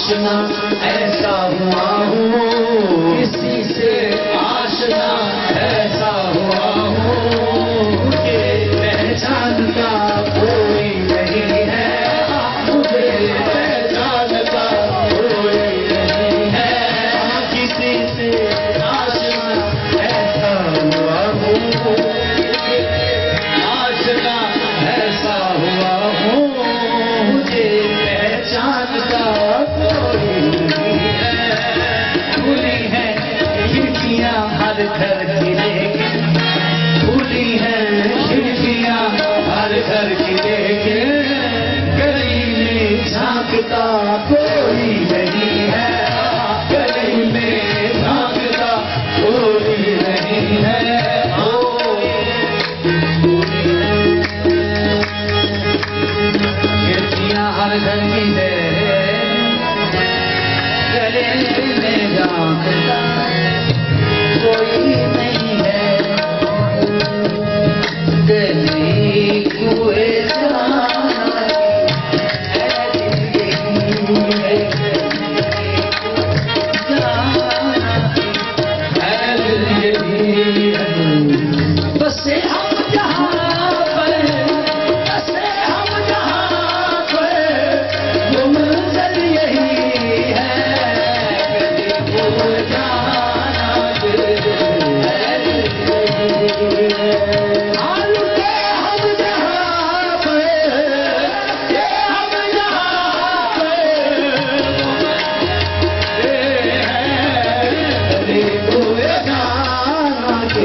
आशना ऐसा हुआ हूँ, किसी से आशना ऐसा हुआ हूँ, मुझे पहचान का कोई नहीं है, मुझे पहचान का कोई नहीं है, किसी से आशना ऐसा हुआ हूँ, आशना ऐसा हुआ हूँ, मुझे पहचान का कोई नहीं है। खुली है खिड़कियाँ हर घर की, लेकिन खुली है खिड़कियाँ हर घर की, लेकिन गली में झांकता कोई नहीं है, गली में झांकता कोई नहीं है। खिड़कियाँ हर घर की है, गले में झांकता कोई नहीं है, गली कुएं जाना है जिंदगी है, जाना है जिंदगी है। बसे हम जहाँ पर, बसे हम जहाँ पर, वो मंज़िल यही है, गली कुएं जाना है जिंदगी है। आलूके हम जहाँ पर, ये हम जहाँ पर, गली कुएं जाना है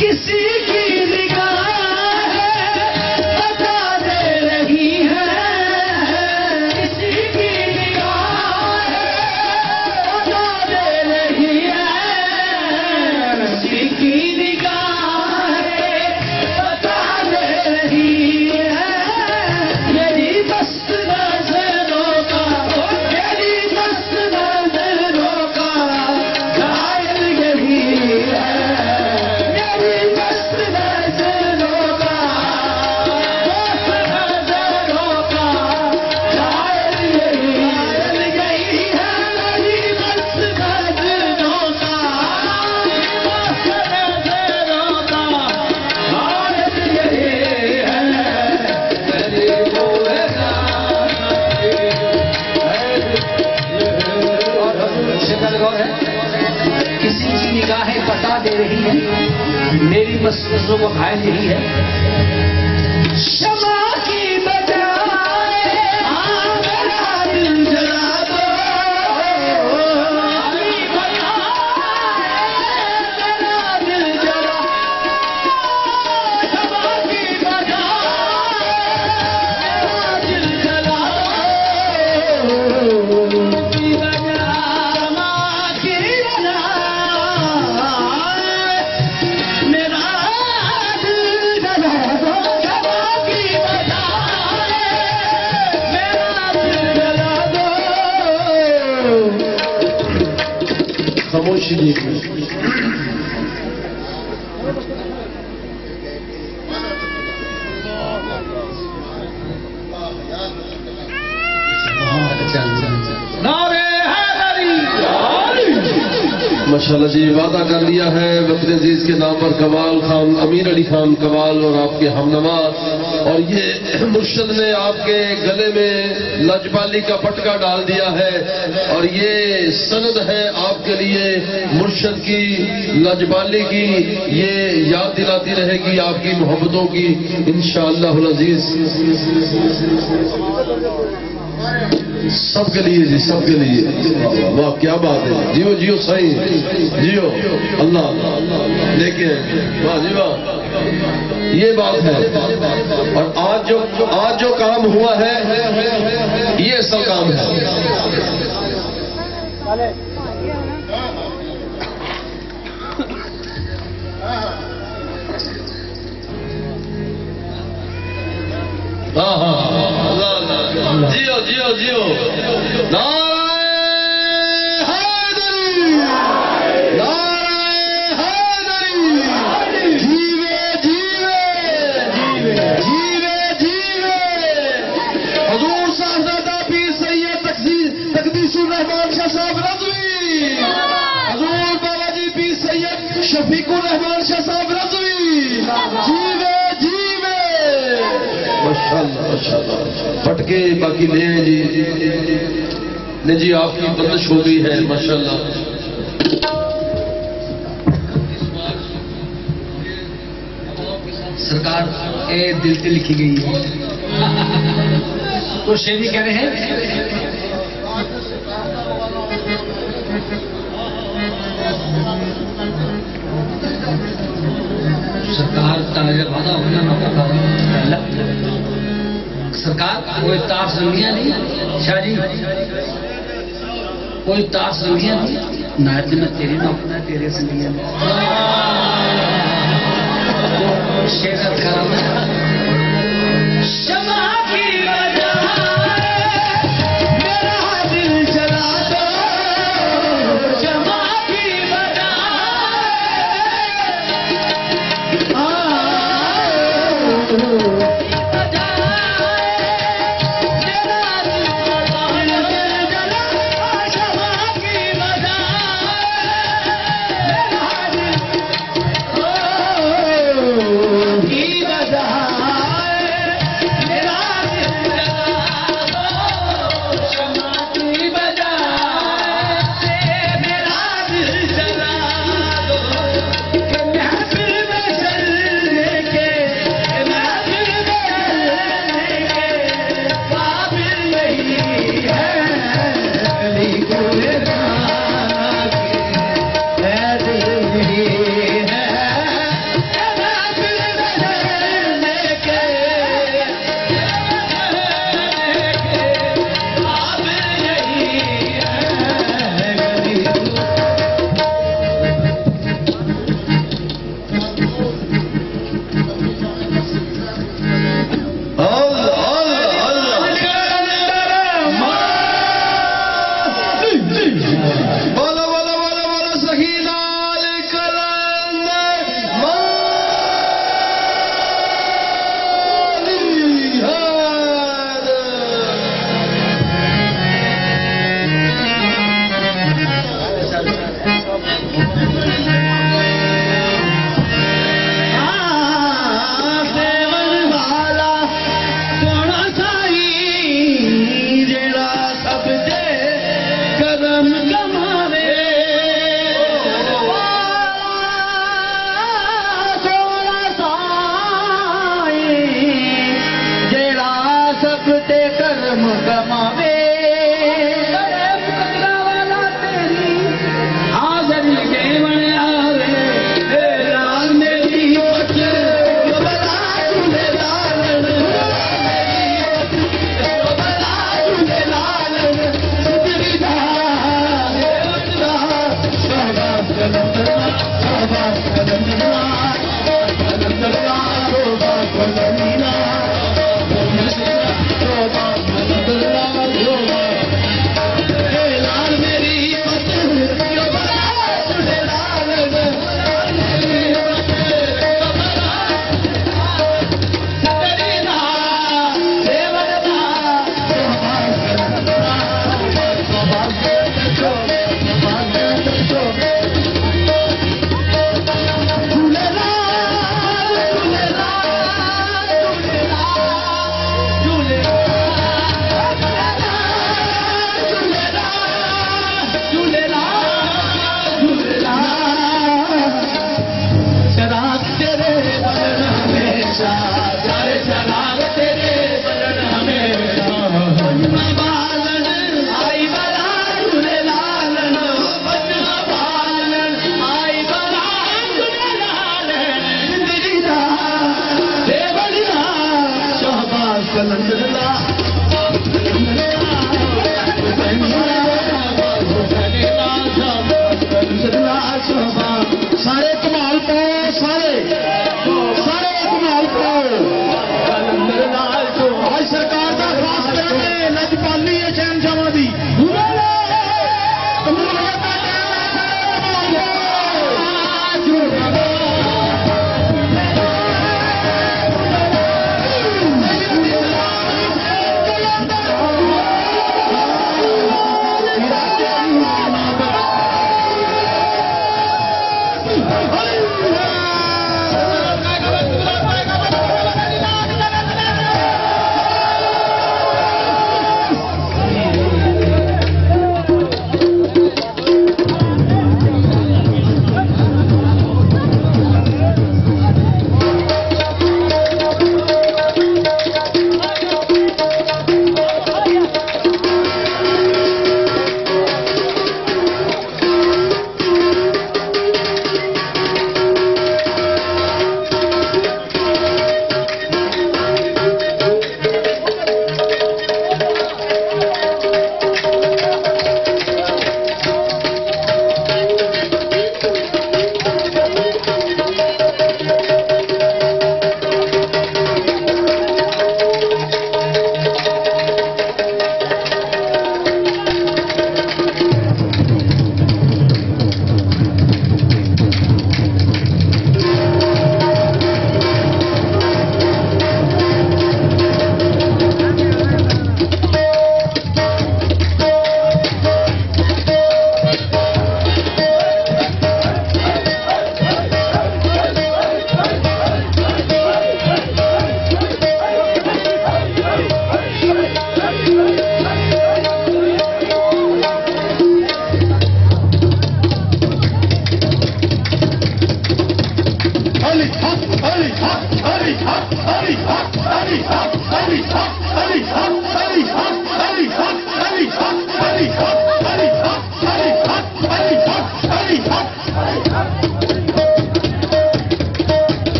किसी की निगाह बता दे रही है, किसी की निगाह बता दे रही है, किसी की निगाह बता दे रही है, मेरी मस्त नजरों का, मेरी मस्त नजरों का घायल यही है, मेरी मस्त नजरों का, मस्त नजरों का घायल यही है, मेरी मस्त नजरों का, मस्त नजरों का घायल यही है, मेरी कुएं किसी की निगाहें बता दे रही है, मेरी मस्जिदों को घायल यही है। शमा की बजाए मेरा दिल जला दो, मेरा दिल जला, शमा की बजाए दिल जला दो, खामोशी देखिए। माशाल्लाह जी, वादा कर लिया है वतन अजीज के नाम पर कवाल खान, अमीर अली खान कवाल और आपके हमनवा, और ये मुर्शद ने आपके गले में लजपाली का पटका डाल दिया है, और ये सनद है आपके लिए मुर्शद की लजपाली की, ये याद दिलाती रहेगी आपकी मोहब्बतों की इंशाअल्लाह अजीज। सबके लिए जी, सबके लिए। वाह क्या बात है, जियो जियो सही जियो, अल्लाह लेके वाह जी वाह, ये बात है। और आज जो काम हुआ है ये असल काम है। हाँ हाँ अल्लाह अल्लाह, जियो जियो जियो, नाराए हैदरी, नाराए हैदरी, जीवे जीवे जीवे जीवे शफीकुर रहमान शाह साहब रज़वी, जीवे जीवे। माशाअल्लाह माशाअल्लाह। पटके बाकी ले हैं जी, नहीं जी आपकी बंदिश हो गई है माशाअल्लाह। सरकार ये दिल से लिखी गई है। तो शेरी कह रहे हैं सरकार वादा होना ना सरकार कोई तार संगिया नहीं शाह जी, कोई तार संगिया नहीं ना मैं तेरे नौकना तेरे संगिया शेर कराना शमा की वजह मेरा दिल जला दो, शमा की वजह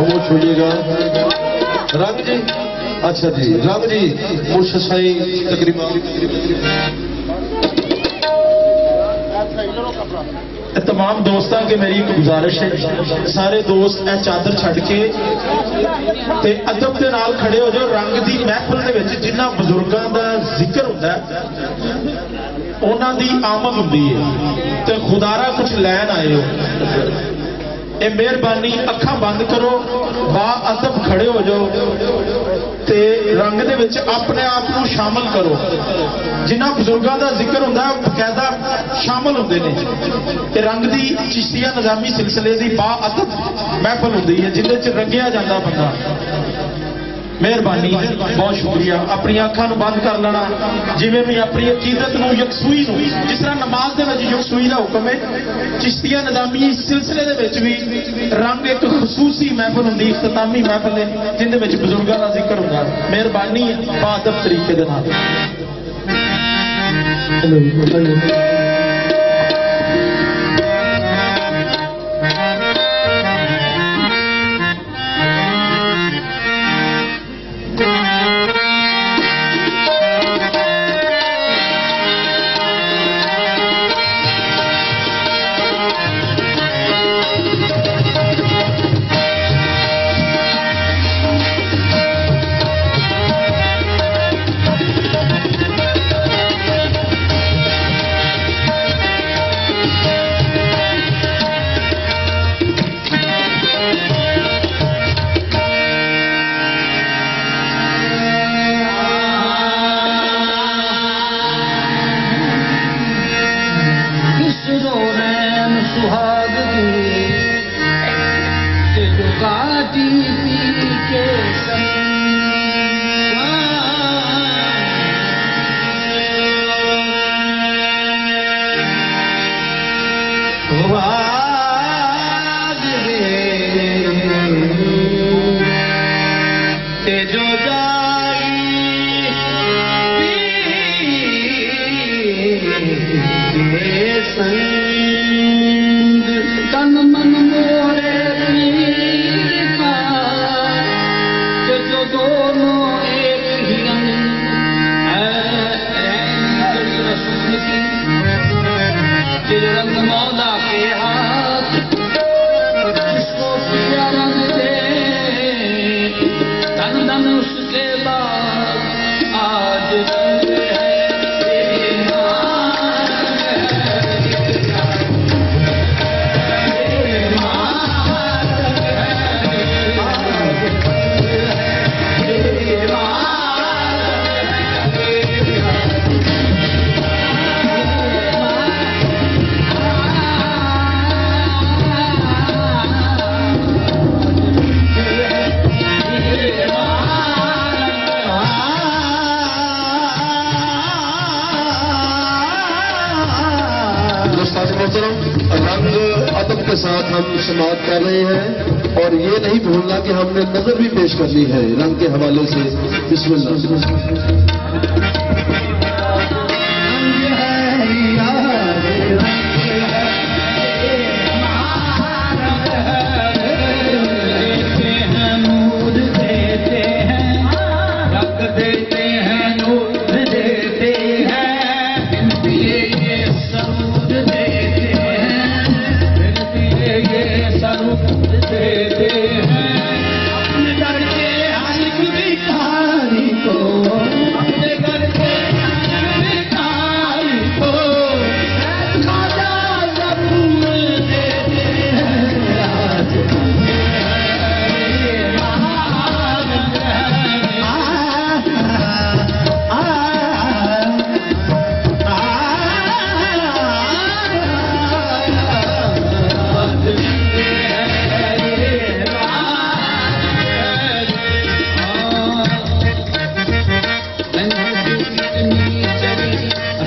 खामोश होइएगा। रंग जी, अच्छा जी, रंग जी मुर्शद तकरीबन तमाम दोस्तों के मेरी एक गुजारिश है, सारे दोस्त ए चादर छड़ के ते अदब के नाल खड़े हो जाओ। रंग की महफिल दे विच जिन्ना बजुर्गों का जिक्र होता है उन्हां दी आमद हुंदी है ते खुदारा कुछ लैन आए हो। ये मेहरबानी अखा बंद करो, बा अदब खड़े हो जाओ ते रंग दे विच अपने आप को शामिल करो। जिन्हां बुजुर्गों का जिक्र होंदा है बकायदा शामिल होंदे ने। ते रंग दी चिश्तिया निजामी सिलसिले की बा अदब महफिल होंदी है जिंदे च रंगिया जांदा बंदा। मेहरबानी, बहुत शुक्रिया। अपनी अखां नूं बंद कर लेना, जिवें भी अपनी अकीदत नूं यकसूई नूं, जिस तरह नमाज दे विच यकसूई दा हुक्म है, चिश्तिया निजामी सिलसिले दे विच भी रंग एक खसूसी महफिल हुंदी, इख्तितामी महफिल है जिंदे विच बुजुर्गां दा जिक्र हुंदा। मेहरबानी बादब तरीके दे नाल। बिसरो रैन सुहाग के जो काटी पी के जो संग तन मन मोरे पीर का जो दोनों एक ही रंग रसूल की रंग मौला के हाथ जिसको पिया रंग दे तन धन उसके बाद आज रंग है रंग अदब के साथ हम समाप्त कर रहे हैं और ये नहीं भूलना कि हमने नजर भी पेश करनी है रंग के हवाले से। बिस्मिल्लाह।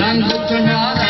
रंग तुम्हारा